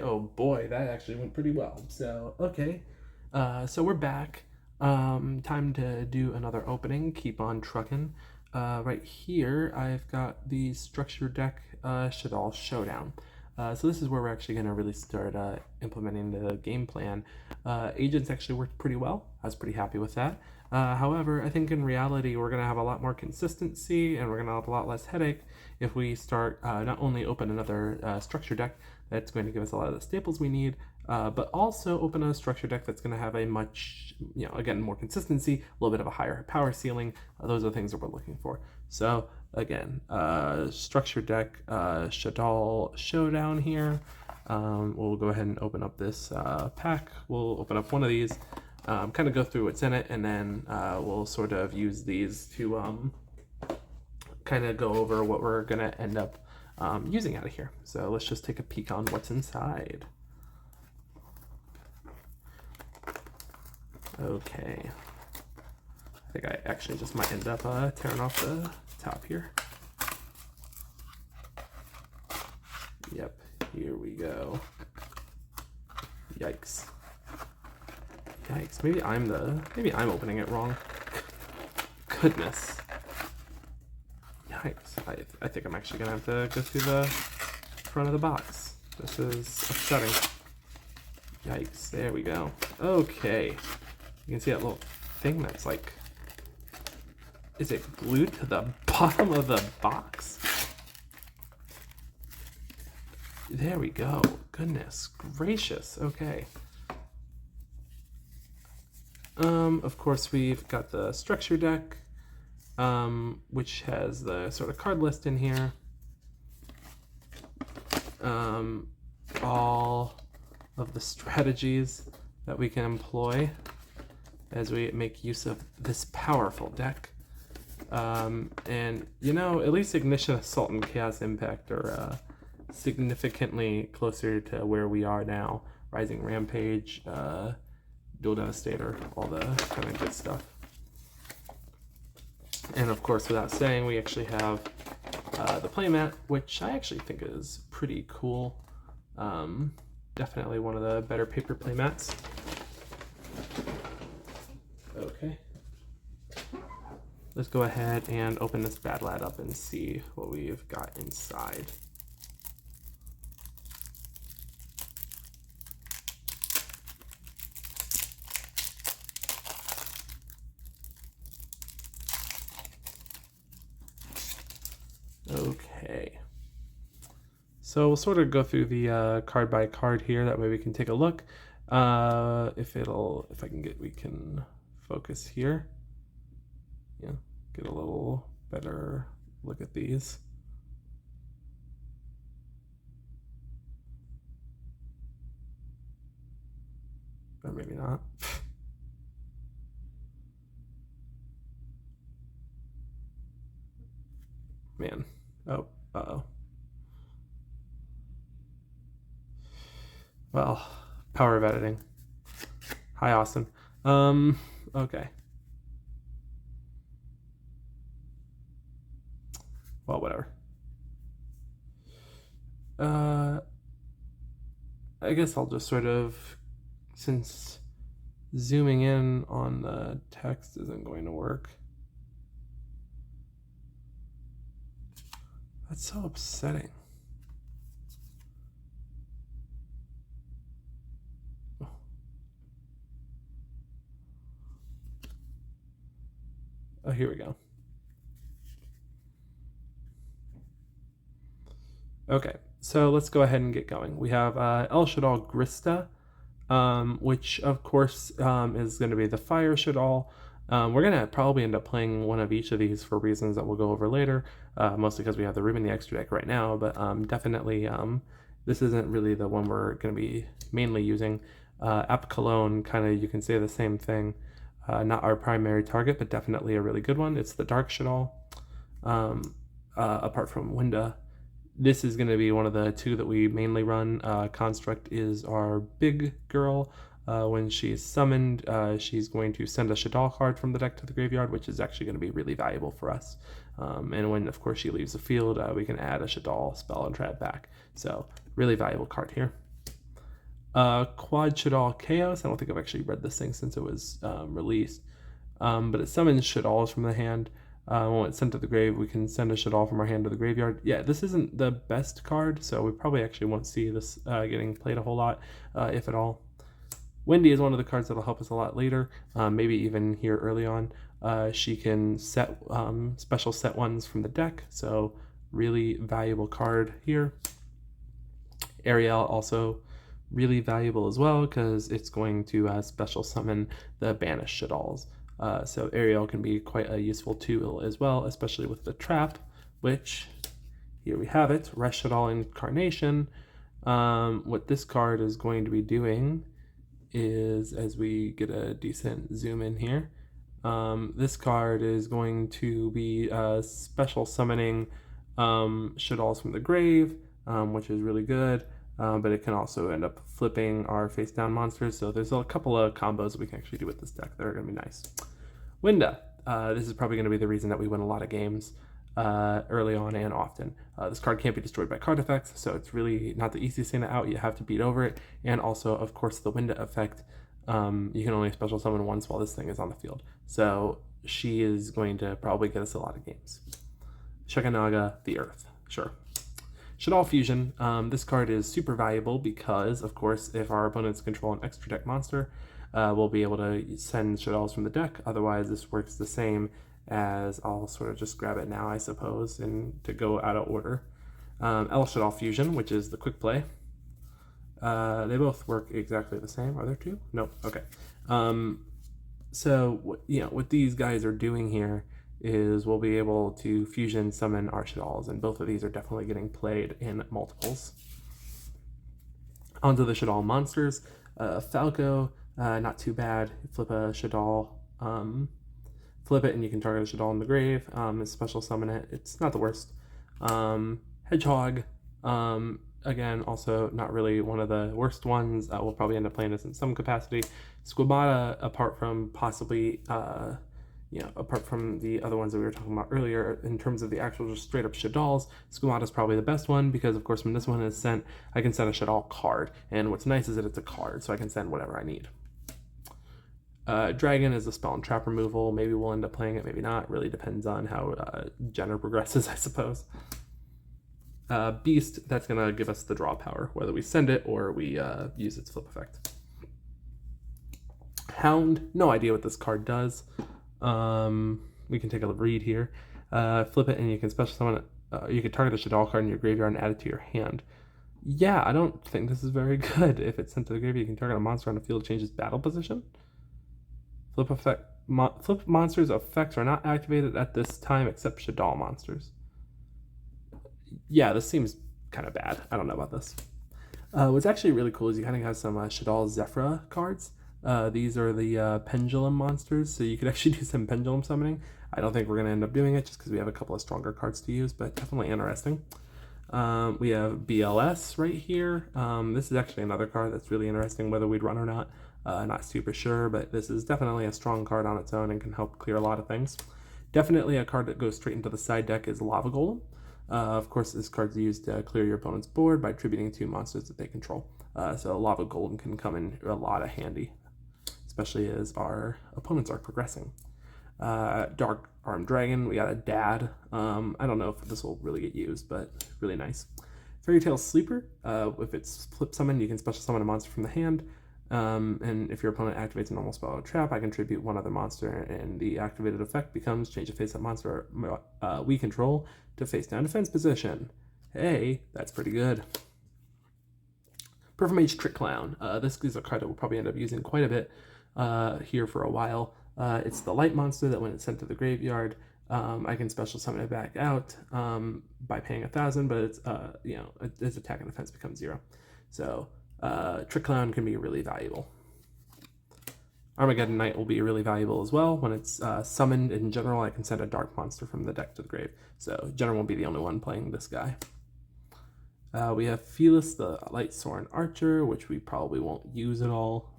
boy, that actually went pretty well. So, okay. So we're back. Time to do another opening. Keep on trucking. Right here, I've got the structure deck Shaddoll Showdown. So this is where we're actually going to really start implementing the game plan. Agents actually worked pretty well. I was pretty happy with that. However, I think in reality we're going to have a lot more consistency and we're going to have a lot less headache if we start not only open another structure deck that's going to give us a lot of the staples we need, but also open a structure deck that's going to have a much, again, more consistency, a little bit of a higher power ceiling. Those are the things that we're looking for. So again, structure deck Shaddoll Showdown here. We'll go ahead and open up this pack. We'll open up one of these, kind of go through what's in it, and then we'll sort of use these to kind of go over what we're going to end up using out of here. So let's just take a peek on what's inside. Okay. I think I actually just might end up tearing off the top here. Yep, here we go. Yikes. Yikes, maybe I'm opening it wrong. Goodness. Yikes, I think I'm actually gonna have to go through the front of the box. This is upsetting. Yikes, there we go. Okay, you can see that little thing that's like, is it glued to the bottom of the box? There we go. Goodness gracious. Okay. Of course, we've got the structure deck, which has the sort of card list in here. All of the strategies that we can employ as we make use of this powerful deck. And, at least Ignition Assault and Chaos Impact are significantly closer to where we are now. Rising Rampage, Dual Devastator, all the kind of good stuff. And of course, without saying, we actually have the playmat, which I actually think is pretty cool. Definitely one of the better paper playmats. Okay. Let's go ahead and open this bad lad up and see what we've got inside. Okay. So we'll sort of go through the card by card here. That way we can take a look. We can focus here. Yeah, get a little better look at these. Or maybe not. Man. Oh, uh-oh. Well, power of editing. Hi, Austin. Okay. Well, whatever. I guess I'll just sort of, since zooming in on the text isn't going to work. That's so upsetting. Oh, here we go. Okay, so let's go ahead and get going. We have El Shaddoll Grista, which of course is going to be the Fire Shaddoll. We're going to probably end up playing one of each of these for reasons that we'll go over later, mostly because we have the room in the extra deck right now, but definitely this isn't really the one we're going to be mainly using. App Cologne, kind of, you can say the same thing. Not our primary target, but definitely a really good one. It's the Dark Shaddoll. Apart from Winda, this is going to be one of the two that we mainly run. Construct is our big girl. When she's summoned, she's going to send a Shaddoll card from the deck to the graveyard, which is actually going to be really valuable for us. And when, of course, she leaves the field, we can add a Shaddoll spell and trap back. So, really valuable card here. Quad Shaddoll Chaos. I don't think I've actually read this thing since it was released. But it summons Shaddolls from the hand. When it's sent to the grave, we can send a Shaddol from our hand to the graveyard. Yeah, this isn't the best card, so we probably actually won't see this getting played a whole lot, if at all. Wendy is one of the cards that'll help us a lot later, maybe even here early on. She can set special set ones from the deck, so really valuable card here. Ariel also really valuable as well because it's going to special summon the banished Shaddolls. So Ariel can be quite a useful tool as well, especially with the trap, which here we have it, Resh Shaddol Incarnation. What this card is going to be doing is, as we get a decent zoom in here, this card is going to be special summoning Shaddolls from the grave, which is really good. But it can also end up flipping our face down monsters. So there's a couple of combos that we can actually do with this deck that are going to be nice. Winda. This is probably going to be the reason that we win a lot of games early on and often. This card can't be destroyed by card effects, so it's really not the easiest thing out. You have to beat over it. And also, of course, the Winda effect, you can only special summon once while this thing is on the field. So she is going to probably get us a lot of games. Shekanaga, the Earth. Sure. Shaddol Fusion. This card is super valuable because, of course, if our opponents control an extra deck monster, we'll be able to send Shaddolls from the deck. Otherwise, this works the same as, I'll sort of just grab it now, I suppose, and to go out of order. El Shaddol Fusion, which is the quick play. They both work exactly the same. Are there two? Nope. Okay. So, what these guys are doing here is we'll be able to fusion summon our Shaddolls, and both of these are definitely getting played in multiples. Onto the Shaddol monsters. Falco, not too bad. Flip a Shaddol, flip it and you can target a Shaddol in the grave, special summon it. It's not the worst. Hedgehog, again, also not really one of the worst ones. We'll probably end up playing this in some capacity. Squamata, apart from possibly apart from the other ones that we were talking about earlier, in terms of the actual just straight up Shaddolls, Squamata is probably the best one because, of course, when this one is sent, I can send a Shaddol card. And what's nice is that it's a card, so I can send whatever I need. Dragon is a spell and trap removal. Maybe we'll end up playing it, maybe not. Really depends on how Jenner progresses, I suppose. Beast, that's going to give us the draw power, whether we send it or we use its flip effect. Hound, no idea what this card does. We can take a read here. Flip it and you can special summon it. You can target a Shaddol card in your graveyard and add it to your hand. Yeah, I don't think this is very good. If it's sent to the graveyard, you can target a monster on the field, change its battle position. Flip effect. Flip monsters' effects are not activated at this time except Shaddol monsters. Yeah, this seems kind of bad. I don't know about this. What's actually really cool is you kind of have some Shaddol Zephyra cards. These are the pendulum monsters, so you could actually do some pendulum summoning. I don't think we're going to end up doing it just because we have a couple of stronger cards to use, but definitely interesting. We have BLS right here. This is actually another card that's really interesting, whether we'd run or not. Not super sure, but this is definitely a strong card on its own and can help clear a lot of things. Definitely a card that goes straight into the side deck is Lava Golem. Of course, this card's used to clear your opponent's board by attributing 2 monsters that they control. So Lava Golem can come in a lot of handy, especially as our opponents are progressing. Dark Armed Dragon, we got a Dad. I don't know if this will really get used, but really nice. Fairy Tale Sleeper, if it's flip summoned, you can special summon a monster from the hand. And if your opponent activates a normal spell or trap, I contribute 1 other monster, and the activated effect becomes change a face-up monster we control to face-down defense position. Hey, that's pretty good. Perfumage Trick Clown. This is a card that we'll probably end up using quite a bit here for a while. It's the light monster that when it's sent to the graveyard, I can special summon it back out by paying 1,000, but it's its attack and defense becomes 0. So Trick Clown can be really valuable. Armageddon Knight will be really valuable as well. When it's summoned in general, I can send a dark monster from the deck to the grave. So Jenner won't be the only one playing this guy. We have Felis, the Light Soren Archer, which we probably won't use at all.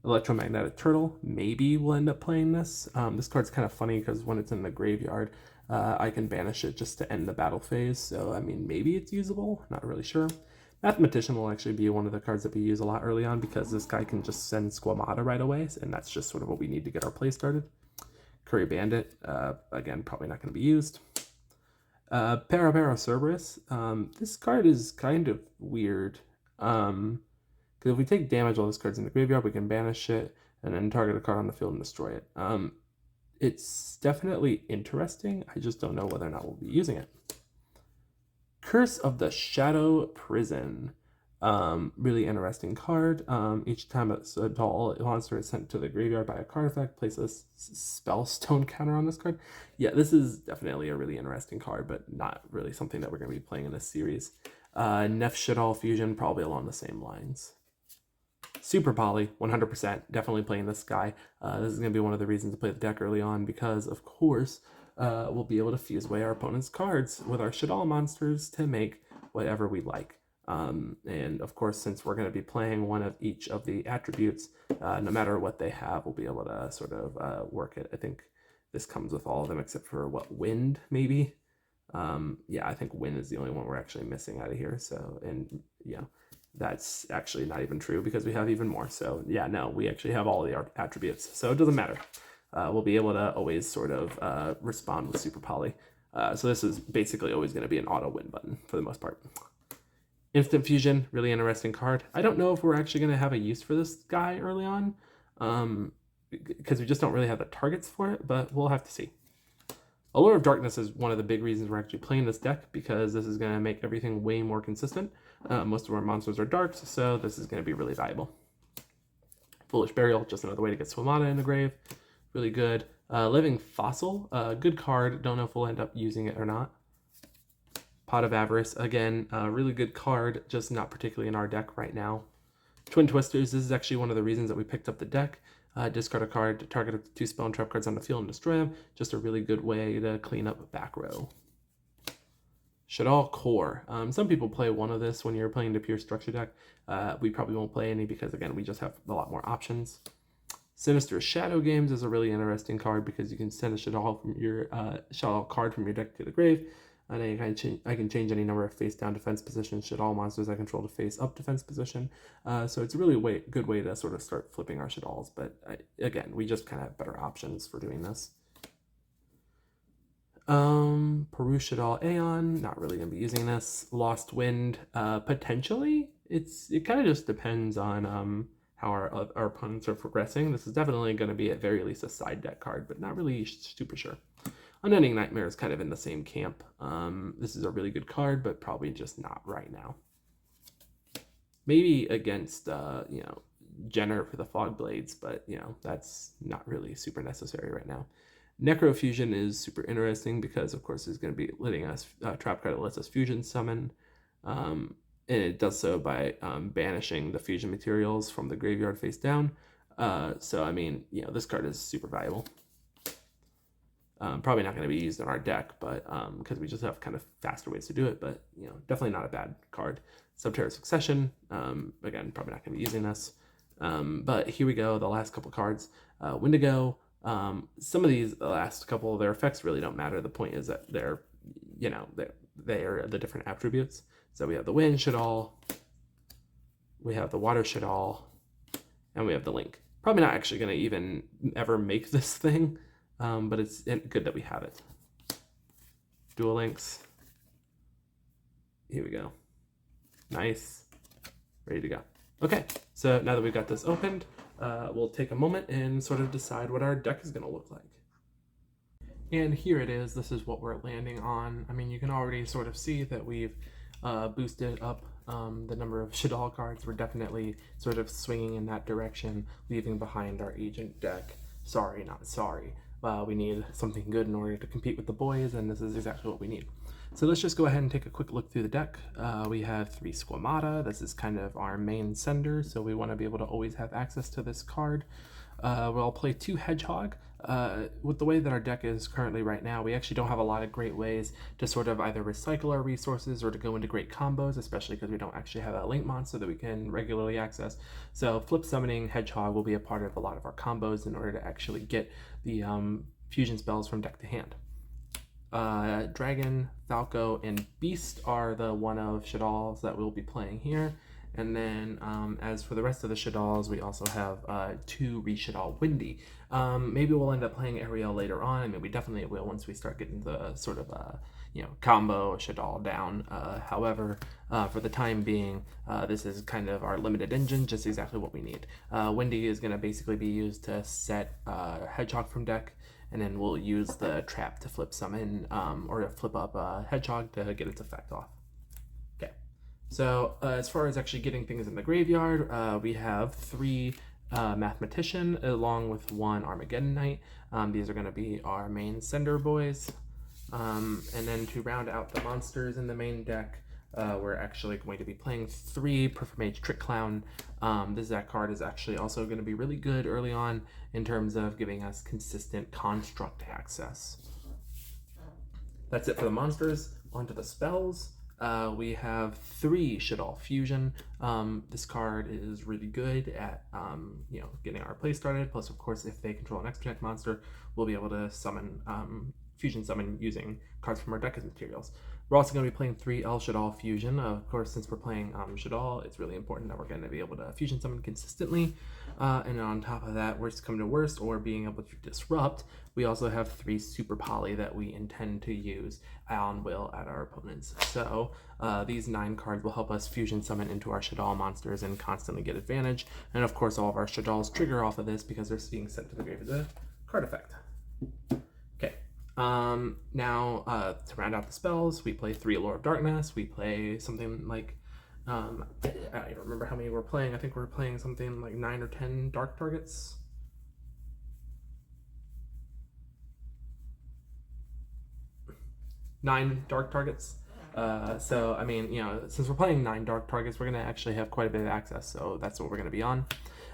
Electromagnetic Turtle, maybe we'll end up playing this. This card's kind of funny because when it's in the graveyard, I can banish it just to end the battle phase. So, I mean, maybe it's usable, not really sure. Mathematician will actually be one of the cards that we use a lot early on because this guy can just send Squamata right away, and that's just sort of what we need to get our play started. Curry Bandit, again, probably not going to be used. Parapara Cerberus. This card is kind of weird. Because if we take damage while this card's in the graveyard, we can banish it and then target a card on the field and destroy it. It's definitely interesting. I just don't know whether or not we'll be using it. Curse of the Shadow Prison. Really interesting card. Each time a Shaddoll monster is sent to the graveyard by a card effect, place a Spellstone counter on this card. Yeah, this is definitely a really interesting card, but not really something that we're going to be playing in this series. Nef Shaddoll Fusion, probably along the same lines. Super Poly, 100%, definitely playing this guy. This is going to be one of the reasons to play the deck early on because, of course, we'll be able to fuse away our opponent's cards with our Shaddoll monsters to make whatever we like. And of course, since we're going to be playing one of each of the attributes, no matter what they have, we'll be able to sort of work it. I think this comes with all of them except for wind, maybe. Yeah, I think wind is the only one we're actually missing out of here. So, and yeah, that's actually not even true because we have even more. So yeah, no, we actually have all the attributes. So it doesn't matter. We'll be able to always sort of respond with Super Poly. So this is basically always going to be an auto win button for the most part. Instant Fusion, really interesting card. I don't know if we're actually going to have a use for this guy early on, because we just don't really have the targets for it, but we'll have to see. Allure of Darkness is one of the big reasons we're actually playing this deck, because this is going to make everything way more consistent. Most of our monsters are darks, so this is going to be really valuable. Foolish Burial, just another way to get Swamata in the grave. Really good. Living Fossil, good card. Don't know if we'll end up using it or not. Pot of Avarice, again, really good card, just not particularly in our deck right now. Twin Twisters, this is actually one of the reasons that we picked up the deck. Discard a card to target 2 spell and trap cards on the field and destroy them. Just a really good way to clean up back row. Shaddoll Core. Some people play one of this when you're playing the pure structure deck. We probably won't play any because, again, we just have a lot more options. Sinister Shadow Games is a really interesting card because you can send a Shaddoll from your Shaddoll card from your deck to the grave. And I can change any number of face-down defense positions should all monsters I control to face-up defense position. So it's a really good way to sort of start flipping our Shaddolls. But again, we just kind of have better options for doing this. Peru Shaddoll Aeon, not really going to be using this. Lost Wind, potentially. It kind of just depends on how our opponents are progressing. This is definitely going to be at very least a side deck card, but not really super sure. Unending Nightmare is kind of in the same camp. This is a really good card, but probably just not right now. Maybe against, Jenner for the Fog Blades, but, that's not really super necessary right now. Necrofusion is super interesting because, of course, it's going to be letting us trap card that lets us fusion summon. And it does so by banishing the fusion materials from the graveyard face down. So, I mean, this card is super valuable. Probably not going to be used in our deck, but because we just have kind of faster ways to do it, but definitely not a bad card. Subterra Succession, again, probably not going to be using this. But here we go, the last couple cards. Wendigo, some of these, the last couple of their effects really don't matter. The point is that they're the different attributes. So we have the Wind Shaddoll, we have the Water Shaddoll, and we have the Link. Probably not actually going to even ever make this thing. But it's good that we have it. Dual Links. Here we go. Nice. Ready to go. Okay, so now that we've got this opened, we'll take a moment and sort of decide what our deck is going to look like. And here it is. This is what we're landing on. I mean, you can already sort of see that we've boosted up the number of Shaddoll cards. We're definitely sort of swinging in that direction, leaving behind our Agent deck. Sorry, not sorry. We need something good in order to compete with the boys, and this is exactly what we need. So let's just go ahead and take a quick look through the deck. We have 3 Squamata. This is kind of our main sender, so we want to be able to always have access to this card. We'll play 2 Hedgehog. With the way that our deck is currently right now, we actually don't have a lot of great ways to sort of either recycle our resources or to go into great combos, especially because we don't actually have that Link monster that we can regularly access. So flip summoning Hedgehog will be a part of a lot of our combos in order to actually get the fusion spells from deck to hand. Dragon, Falco, and Beast are the one of Shaddolls that we'll be playing here. And then as for the rest of the Shaddolls, we also have 2 Re-Shaddol Windy. Maybe we'll end up playing Ariel later on. I mean, we definitely will once we start getting the sort of combo Shaddol down. However, for the time being, this is kind of our limited engine, just exactly what we need. Windy is going to basically be used to set Hedgehog from deck, and then we'll use the trap to flip summon or to flip up Hedgehog to get its effect off. Okay, so as far as actually getting things in the graveyard, we have 3 Mathematician along with 1 Armageddon Knight. These are going to be our main sender boys. And then to round out the monsters in the main deck, we're actually going to be playing 3 Perfect Mage Trick Clown. This Zach card is actually also going to be really good early on in terms of giving us consistent construct access. That's it for the monsters. On to the spells. We have 3 Shaddol Fusion. This card is really good at getting our play started. Plus, of course, if they control an extra deck monster, we'll be able to summon Fusion Summon using cards from our deck as materials. We're also going to be playing 3 El Shaddol Fusion. Of course, since we're playing Shaddol, it's really important that we're going to be able to Fusion Summon consistently. And on top of that, worst come to worst, or being able to disrupt, we also have 3 Super Poly that we intend to use on will at our opponents. So these 9 cards will help us Fusion Summon into our Shaddol monsters and constantly get advantage. And of course, all of our Shaddolls trigger off of this because they're being sent to the grave as a card effect. Now, to round out the spells, we play 3 Allure of Darkness. We play something like, I don't even remember how many we're playing. I think we're playing something like 9 or 10 Dark Targets. Nine Dark Targets. So, I mean, since we're playing 9 Dark Targets, we're going to actually have quite a bit of access. So that's what we're going to be on.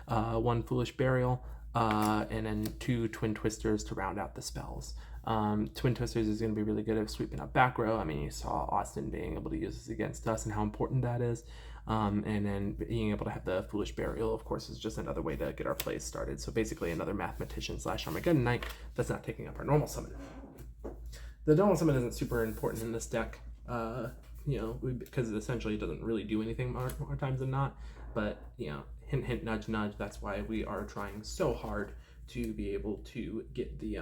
1 Foolish Burial, and then 2 Twin Twisters to round out the spells. Twin Twisters is going to be really good at sweeping up back row. I mean, you saw Austin being able to use this against us and how important that is. And then being able to have the Foolish Burial, of course, is just another way to get our plays started. So basically another Mathematician / Armageddon Knight that's not taking up our normal summon. The normal summon isn't super important in this deck, because it essentially doesn't really do anything more times than not. But, hint, hint, nudge, nudge, that's why we are trying so hard to be able to get the...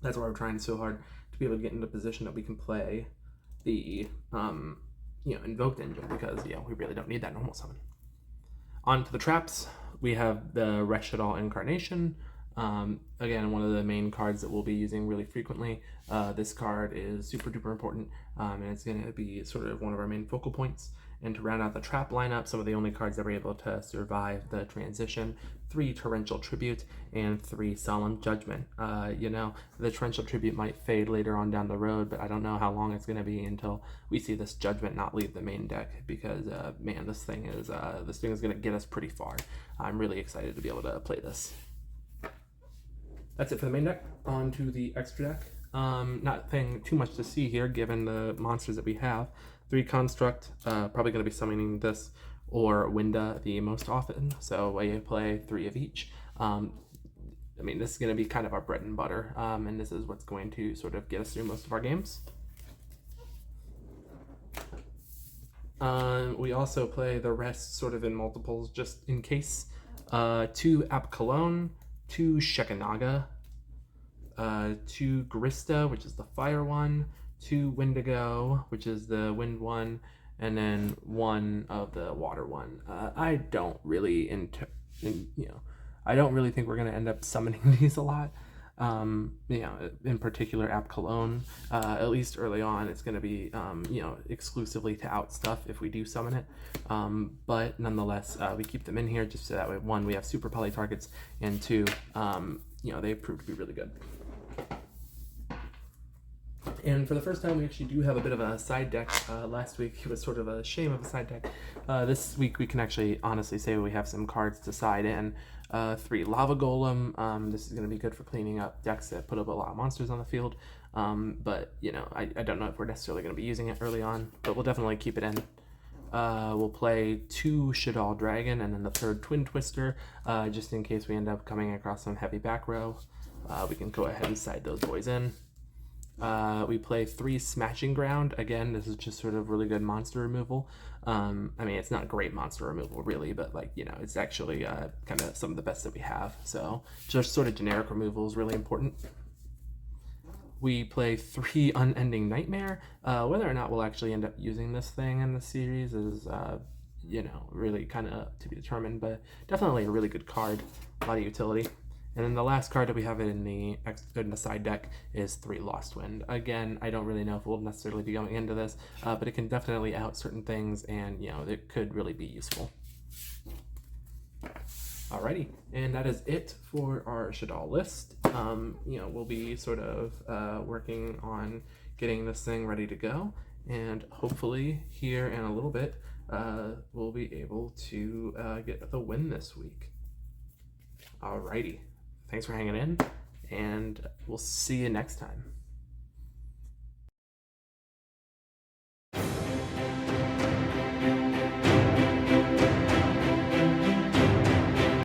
That's why we're trying so hard to be able to get into a position that we can play the, Invoked Engine, because, we really don't need that normal summon. On to the traps, we have the Re-Shaddol Incarnation. Again, one of the main cards that we'll be using really frequently. This card is super duper important, and it's going to be sort of one of our main focal points. And to round out the trap lineup, some of the only cards that were able to survive the transition: 3 Torrential Tribute and 3 Solemn Judgment. The Torrential Tribute might fade later on down the road, but I don't know how long it's going to be until we see this Judgment not leave the main deck, because man, this thing is going to get us pretty far. I'm really excited to be able to play this. That's it for the main deck. On to the extra deck. Nothing too much to see here given the monsters that we have. 3 Construct, probably going to be summoning this or Winda the most often, so we play 3 of each. This is going to be kind of our bread and butter, and this is what's going to sort of get us through most of our games. We also play the rest sort of in multiples just in case. 2 Apkallone, 2 Shekanaga, 2 Grista, which is the fire one, 2 Wendigo, which is the wind one, and then 1 of the water one. I don't really think we're going to end up summoning these a lot. In particular Apkallone, at least early on, it's going to be, exclusively to out stuff if we do summon it. But nonetheless, we keep them in here just so that way, 1, we have super poly targets, and 2, they prove to be really good. And for the first time, we actually do have a bit of a side deck. Last week, it was sort of a shame of a side deck. This week, we can actually honestly say we have some cards to side in. 3 Lava Golem. This is going to be good for cleaning up decks that put up a lot of monsters on the field. But, I don't know if we're necessarily going to be using it early on, but we'll definitely keep it in. We'll play 2 Shaddol Dragon and then the 3rd Twin Twister, just in case we end up coming across some heavy back row. We can go ahead and side those boys in. We play 3 Smashing Ground. Again, this is just sort of really good monster removal. I mean, it's not great monster removal, really, but like, you know, it's actually kind of some of the best that we have. So just sort of generic removal is really important. We play 3 Unending Nightmare. Whether or not we'll actually end up using this thing in the series is, you know, really kind of to be determined, but definitely a really good card, a lot of utility. And then the last card that we have in the side deck is 3 Lost Wind. Again, I don't really know if we'll necessarily be going into this, but it can definitely out certain things, and you know, it could really be useful. Alrighty, and that is it for our Shaddoll list. You know, we'll be sort of working on getting this thing ready to go, and hopefully here in a little bit, we'll be able to get the win this week. Alrighty, thanks for hanging in, and we'll see you next time.